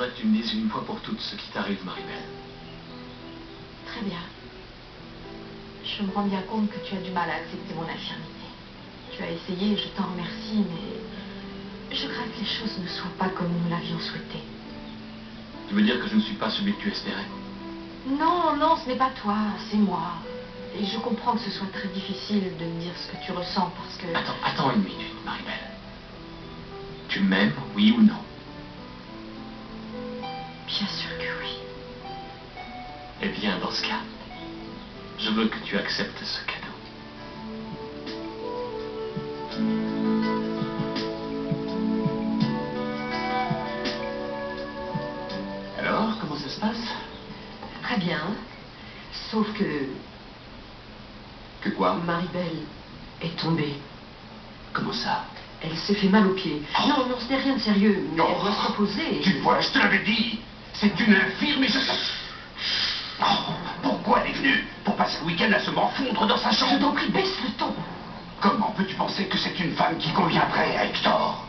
voudrais que tu me dises une fois pour toutes ce qui t'arrive, Maribel. Très bien. Je me rends bien compte que tu as du mal à accepter mon infirmité. Tu as essayé, je t'en remercie, mais je crains que les choses ne soient pas comme nous l'avions souhaité. Tu veux dire que je ne suis pas celui que tu espérais? Non, non, ce n'est pas toi, c'est moi. Et je comprends que ce soit très difficile de me dire ce que tu ressens parce que... Attends une minute, Maribel. Tu m'aimes, oui ou non? Bien sûr que oui. Eh bien, dans ce cas, je veux que tu acceptes ce cadeau. Alors, comment ça se passe? Très bien. Sauf que... Que quoi? Maribel est tombée. Comment ça? Elle s'est fait mal aux pieds. Oh. Non, non, ce n'est rien de sérieux, mais elle doit se reposer. Tu vois, je te l'avais dit. C'est une infirme et je... Oh, pourquoi elle est venue? Pour passer le week-end à se morfondre dans sa chambre? Je t'en prie, baisse le ton. Comment peux-tu penser que c'est une femme qui conviendrait à Hector?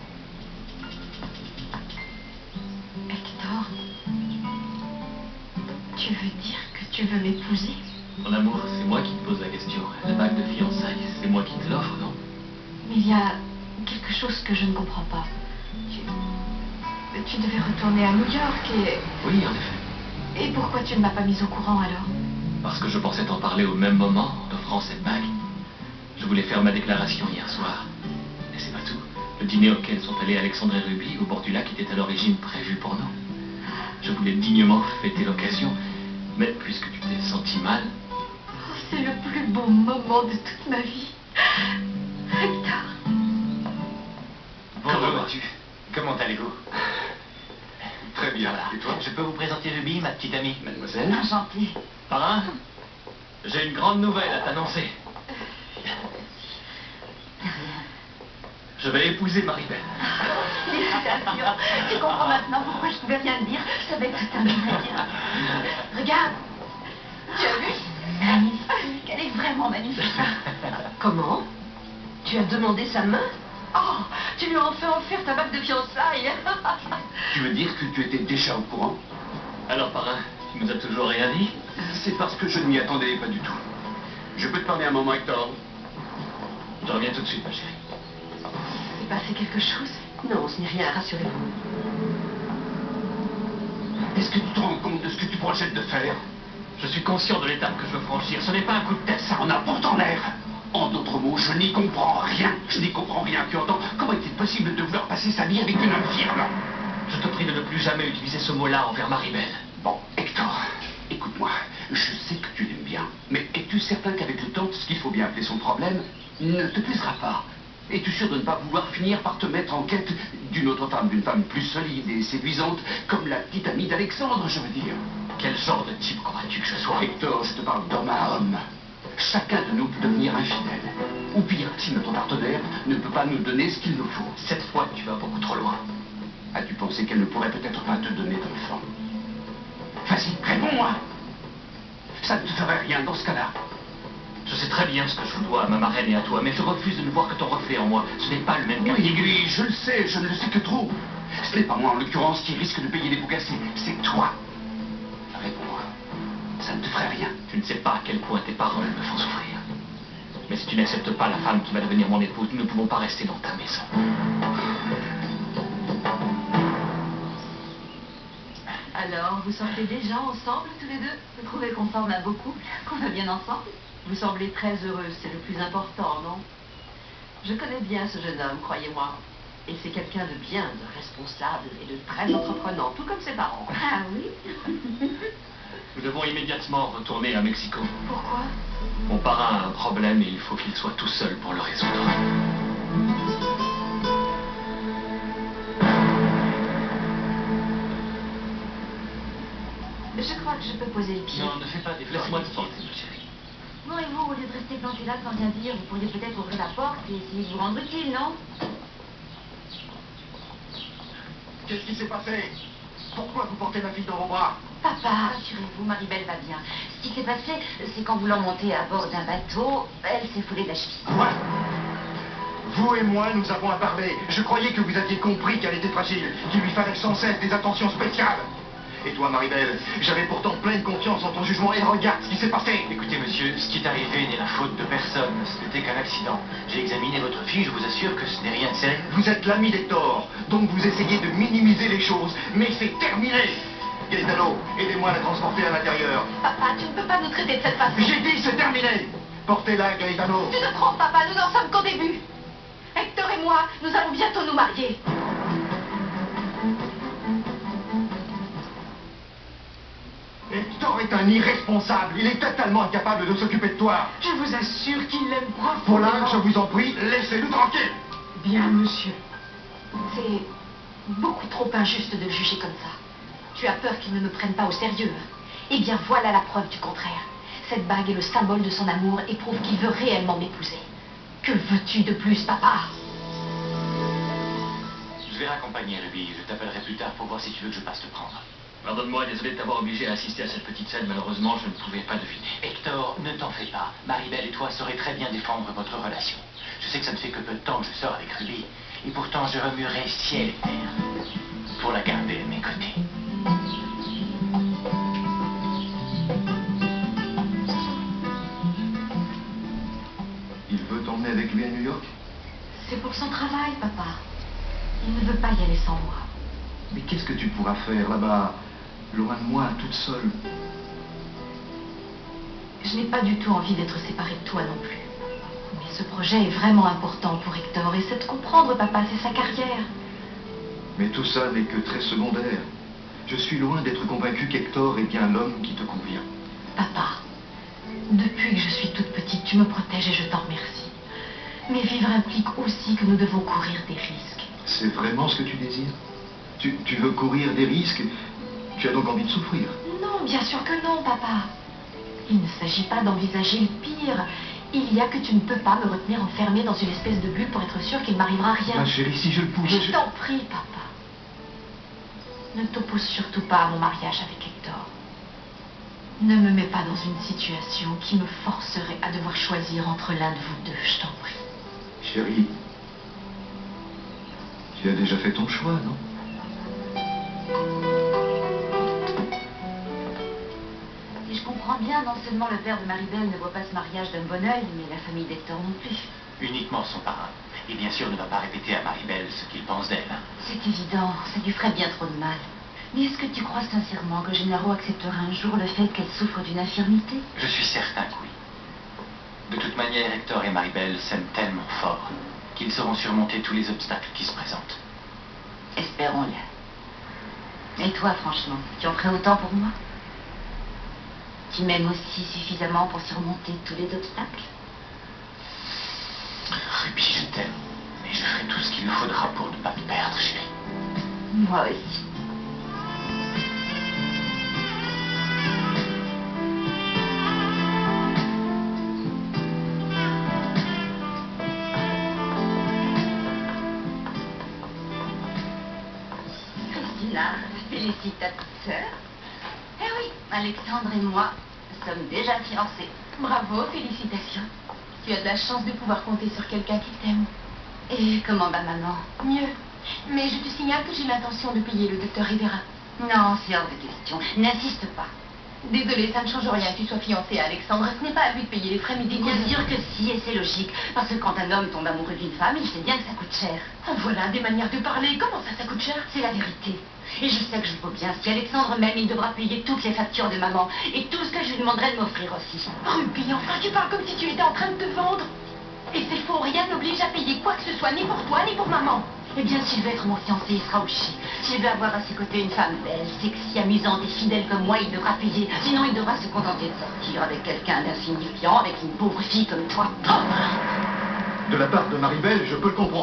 Hector, tu veux dire que tu veux m'épouser? Mon amour, c'est moi qui te pose la question. La bague de fiançailles, c'est moi qui te l'offre, non? Mais il y a quelque chose que je ne comprends pas. Tu devais retourner à New York et... Oui, en effet. Et pourquoi tu ne m'as pas mise au courant alors? Parce que je pensais t'en parler au même moment, en t'offrant cette bague. Je voulais faire ma déclaration hier soir. Et c'est pas tout. Le dîner auquel sont allés Alexandre et Ruby au bord du lac était à l'origine prévu pour nous. Je voulais dignement fêter l'occasion. Mais puisque tu t'es senti mal... Oh, c'est le plus beau moment de toute ma vie. Hector. Comment vas-tu? Comment allez-vous? Très bien. Voilà. Et toi? Je peux vous présenter Ruby, ma petite amie. Mademoiselle? Enchantée. Parrain, j'ai une grande nouvelle à t'annoncer. Je vais épouser Maribel. Félicitations. Tu comprends maintenant pourquoi je ne pouvais rien dire. Je savais que tout un miracle. Regarde. Tu as vu? Magnifique. Elle est vraiment magnifique. Comment? Tu as demandé sa main? Oh, tu lui as enfin offert ta bague de fiançailles. Tu veux dire que tu étais déjà au courant? Alors, parrain, tu nous as toujours rien dit? C'est parce que je ne m'y attendais pas du tout. Je peux te parler un moment, Hector? Je reviens tout de suite, ma chérie. s'est passé quelque chose? Non, ce n'est rien, rassurez-vous. Est-ce que tu te rends compte de ce que tu projettes de faire? Je suis conscient de l'étape que je veux franchir. Ce n'est pas un coup de tête. Ça en a pourtant l'air. En d'autres mots, je n'y comprends rien. Je n'y comprends rien. Tu entends? Comment est-il possible de vouloir passer sa vie avec une infirme? Je te prie de ne plus jamais utiliser ce mot-là envers Maribel. Bon, Hector, écoute-moi. Je sais que tu l'aimes bien. Mais es-tu certain qu'avec le temps, ce qu'il faut bien appeler son problème ne te plaisera pas? Es-tu sûr de ne pas vouloir finir par te mettre en quête d'une autre femme, d'une femme plus solide et séduisante, comme la petite amie d'Alexandre, je veux dire? Quel genre de type crois-tu que je sois? Hector, je te parle d'homme à homme. Chacun de nous peut devenir infidèle. Ou pire, si notre partenaire ne peut pas nous donner ce qu'il nous faut. Cette fois, tu vas beaucoup trop loin. As-tu pensé qu'elle ne pourrait peut-être pas te donner d'enfant? Vas-y, réponds-moi. Ça ne te ferait rien dans ce cas-là. Je sais très bien ce que je vous dois à ma marraine et à toi, mais je refuse de ne voir que ton reflet en moi. Ce n'est pas le même cas. Oui, je le sais, je ne le sais que trop. Ce n'est pas moi, en l'occurrence, qui risque de payer les pots cassés. C'est toi. Réponds-moi. Ça ne te ferait rien. Tu ne sais pas à quel point tes paroles me font souffrir. Mais si tu n'acceptes pas la femme qui va devenir mon épouse, nous ne pouvons pas rester dans ta maison. Alors, vous sortez déjà ensemble tous les deux? Vous trouvez qu'on forme un beau couple, qu'on va bien ensemble? Vous semblez très heureuse, c'est le plus important, non? Je connais bien ce jeune homme, croyez-moi. Et c'est quelqu'un de bien, de responsable et de très entreprenant, tout comme ses parents. Ah oui? Nous devons immédiatement retourner à Mexico. Pourquoi? Mon parrain a un problème et il faut qu'il soit tout seul pour le résoudre. Je crois que je peux poser le pied. Non, ne fais pas d'efforts. Laisse-moi te porter, ma chérie. Bon, et vous, au lieu de rester planté là sans rien dire, vous pourriez peut-être ouvrir la porte et essayer de vous rendre utile, non? Qu'est-ce qui s'est passé? Pourquoi vous portez ma fille dans vos bras? Papa, rassurez-vous, Maribel va bien. Ce qui s'est passé, c'est qu'en voulant monter à bord d'un bateau, elle s'est foulée de la cheville. Quoi? Vous et moi, nous avons à parler. Je croyais que vous aviez compris qu'elle était fragile, qu'il lui fallait sans cesse des attentions spéciales. Et toi, Maribel, j'avais pourtant pleine confiance en ton jugement et regarde ce qui s'est passé. Écoutez, monsieur, ce qui est arrivé n'est la faute de personne. Ce n'était qu'un accident. J'ai examiné votre fille, je vous assure que ce n'est rien de sérieux. Vous êtes l'ami d'Hector, donc vous essayez de minimiser les choses, mais c'est terminé. Gaetano, aidez-moi à la transporter à l'intérieur. Papa, tu ne peux pas nous traiter de cette façon. J'ai dit c'est terminé. Portez-la, Gaetano. Tu te trompes, papa, nous n'en sommes qu'au début. Hector et moi, nous allons bientôt nous marier. Hector est un irresponsable. Il est totalement incapable de s'occuper de toi. Je vous assure qu'il l'aime Paulin, profondément. je vous en prie, laissez-nous tranquille. Bien, monsieur. C'est beaucoup trop injuste de le juger comme ça. Tu as peur qu'il ne me prenne pas au sérieux. Eh bien, voilà la preuve du contraire. Cette bague est le symbole de son amour et prouve qu'il veut réellement m'épouser. Que veux-tu de plus, papa? Je vais raccompagner Ruby. Je t'appellerai plus tard pour voir si tu veux que je passe te prendre. Pardonne-moi, désolé de t'avoir obligé à assister à cette petite scène. Malheureusement, je ne pouvais pas deviner. Hector, ne t'en fais pas. Maribel et toi saurez très bien défendre votre relation. Je sais que ça ne fait que peu de temps que je sors avec Ruby. Et pourtant, je remuerai ciel et terre pour la garder à mes côtés. Il veut t'emmener avec lui à New York? C'est pour son travail, papa. Il ne veut pas y aller sans moi. Mais qu'est-ce que tu pourras faire là-bas, loin de moi, toute seule? Je n'ai pas du tout envie d'être séparée de toi non plus. Mais ce projet est vraiment important pour Hector et c'est de comprendre, papa, c'est sa carrière. Mais tout ça n'est que très secondaire. Je suis loin d'être convaincu qu'Hector est bien l'homme qui te convient. Papa, depuis que je suis toute petite, tu me protèges et je t'en remercie. Mais vivre implique aussi que nous devons courir des risques. C'est vraiment ce que tu désires? Tu veux courir des risques? Tu as donc envie de souffrir? Non, bien sûr que non, papa. Il ne s'agit pas d'envisager le pire. Il y a que tu ne peux pas me retenir enfermée dans une espèce de bulle pour être sûr qu'il ne m'arrivera rien. Ma chérie, si je le pouvais... Je t'en prie, papa. Ne t'oppose surtout pas à mon mariage avec Hector. Ne me mets pas dans une situation qui me forcerait à devoir choisir entre l'un de vous deux, je t'en prie. Chérie, tu as déjà fait ton choix, non? Si je comprends bien, non seulement le père de Maribel ne voit pas ce mariage d'un bon œil, mais la famille d'Hector non plus. Uniquement son parrain. Et bien sûr ne va pas répéter à Maribel ce qu'il pense d'elle. C'est évident, ça lui ferait bien trop de mal. Mais est-ce que tu crois sincèrement que Gennaro acceptera un jour le fait qu'elle souffre d'une infirmité? Je suis certain que oui. De toute manière, Hector et Maribel s'aiment tellement fort qu'ils sauront surmonter tous les obstacles qui se présentent. Espérons-le. Et toi, franchement, tu en ferais autant pour moi? Tu m'aimes aussi suffisamment pour surmonter tous les obstacles? Ruby, je t'aime. Mais je ferai tout ce qu'il me faudra pour ne pas te perdre, chérie. Moi aussi. Christina, félicite ta petite sœur. Eh oui, Alexandre et moi sommes déjà fiancés. Bravo, félicitations. Tu as de la chance de pouvoir compter sur quelqu'un qui t'aime. Et comment va maman? Mieux. Mais je te signale que j'ai l'intention de payer le docteur Rivera. Non, c'est hors de question. N'insiste pas. Désolée, ça ne change rien que tu sois fiancée à Alexandre. Ce n'est pas à lui de payer les frais médicaux. Bien sûr que si, et c'est logique. Parce que quand un homme tombe amoureux d'une femme, il sait bien que ça coûte cher. Oh, voilà des manières de parler. Comment ça coûte cher? C'est la vérité. Et je sais que je vaux bien. Si Alexandre m'aime, il devra payer toutes les factures de maman. Et tout ce que je lui demanderai de m'offrir aussi. Ruby, enfin, tu parles comme si tu étais en train de te vendre. Et c'est faux, rien n'oblige à payer quoi que ce soit, ni pour toi, ni pour maman. Eh bien, s'il veut être mon fiancé, il sera au chi. S'il veut avoir à ses côtés une femme belle, sexy, amusante et fidèle comme moi, il devra payer. Sinon, il devra se contenter de sortir avec quelqu'un d'insignifiant, avec une pauvre fille comme toi. De la part de Maribel, je peux le comprendre.